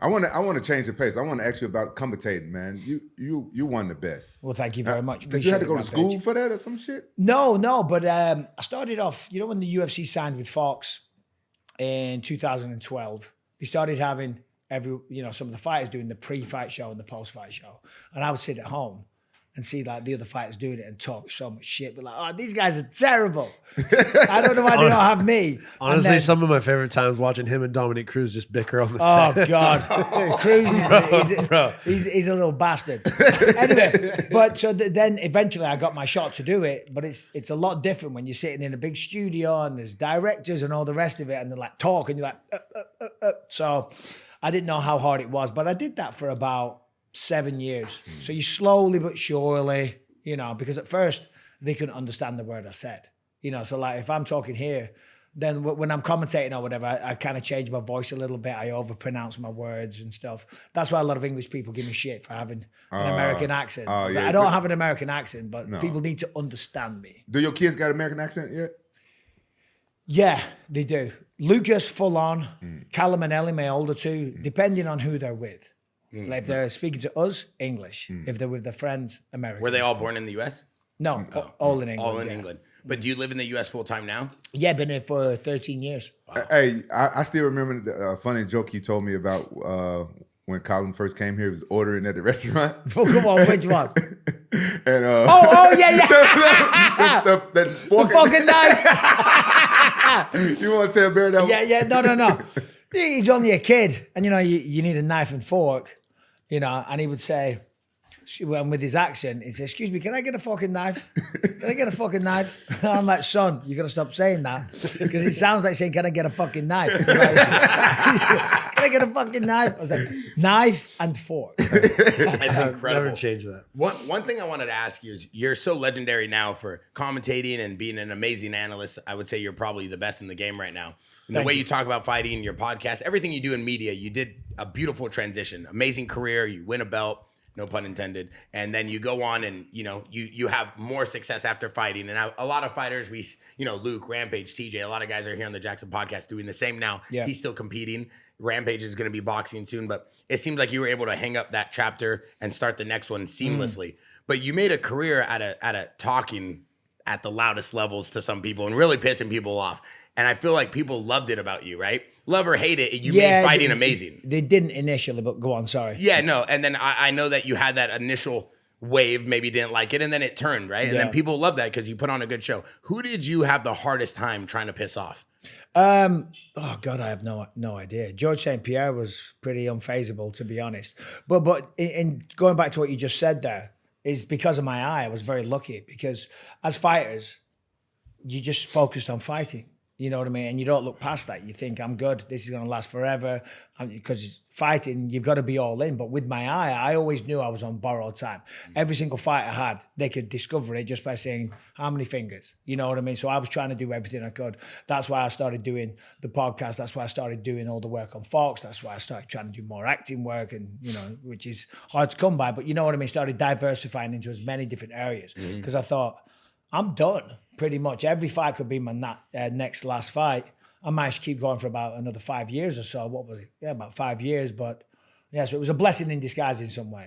I want to change the pace. I want to ask you about commentating, man. You won the best. Well, thank you very much. Did you have to go to school for that or some shit? No, but I started off, you know, when the UFC signed with Fox in 2012, they started having some of the fighters doing the pre-fight show and the post-fight show. And I would sit at home and see like the other fighters doing it and talk so much shit. But like, oh, these guys are terrible. I don't know why they don't have me. Honestly, some of my favorite times watching him and Dominic Cruz just bicker on the set. Oh God, Cruz he's a little bastard. Anyway, but so then eventually I got my shot to do it. But it's a lot different when you're sitting in a big studio and there's directors and all the rest of it, and they're like talk and you're like So I didn't know how hard it was, but I did that for about 7 years. So you slowly but surely, you know, because at first they couldn't understand the word I said, you know. So like if I'm talking here, then when I'm commentating or whatever, I kind of change my voice a little bit. I overpronounce my words and stuff. That's why a lot of English people give me shit for having an American accent. Yeah, I don't have an American accent, but people need to understand me. Do your kids got an American accent yet? Yeah, they do. Lucas full on, Callum and Ellie, my older two, depending on who they're with. Like if they're speaking to us, English. If they're with their friends, American. Were they all born in the U.S.? No, all in England. All in England. But do you live in the U.S. full time now? Yeah, been here for 13 years. Wow. Hey, I still remember the funny joke you told me about when Colin first came here. He was ordering at the restaurant. Oh, come on, which one? And yeah. the fucking knife. You want to tell Barry that? Yeah, no. He's only a kid, and you know you need a knife and fork, you know. And he would say, and with his accent, he'd say, "Excuse me, can I get a fucking knife? Can I get a fucking knife?" And I'm like, "Son, you gotta stop saying that because it sounds like saying, can I get a fucking knife? Can I get a fucking knife?" I was like, "Knife and fork." That's incredible. Never change that. One thing I wanted to ask you is you're so legendary now for commentating and being an amazing analyst. I would say you're probably the best in the game right now. And the way you talk about fighting, your podcast, everything you do in media, you did a beautiful transition. Amazing career. You win a belt, no pun intended. And then you go on and, you know, you have more success after fighting. And a lot of fighters, Luke, Rampage, TJ, a lot of guys are here on the Jackson podcast doing the same now. Yeah. He's still competing. Rampage is going to be boxing soon. But it seems like you were able to hang up that chapter and start the next one seamlessly. But you made a career out of talking at the loudest levels to some people and really pissing people off. And I feel like people loved it about you, right? Love or hate it, you made fighting amazing. They didn't initially, but go on, sorry. Yeah, no. And then I know that you had that initial wave, maybe didn't like it, and then it turned, right? And then people love that because you put on a good show. Who did you have the hardest time trying to piss off? Oh, God, I have no idea. George St. Pierre was pretty unfazable, to be honest. But in going back to what you just said there, is because of my eye, I was very lucky because as fighters, you just focused on fighting. You know what I mean? And you don't look past that. You think, I'm good. This is going to last forever. Because fighting, you've got to be all in. But with my eye, I always knew I was on borrowed time. Every single fight I had, they could discover it just by saying, how many fingers? You know what I mean? So I was trying to do everything I could. That's why I started doing the podcast. That's why I started doing all the work on Fox. That's why I started trying to do more acting work, and you know, which is hard to come by. But you know what I mean? Started diversifying into as many different areas. Because I thought, I'm done. Pretty much every fight could be my next last fight. I managed to keep going for about another 5 years or so. What was it? Yeah, about 5 years. But yeah, so it was a blessing in disguise in some way.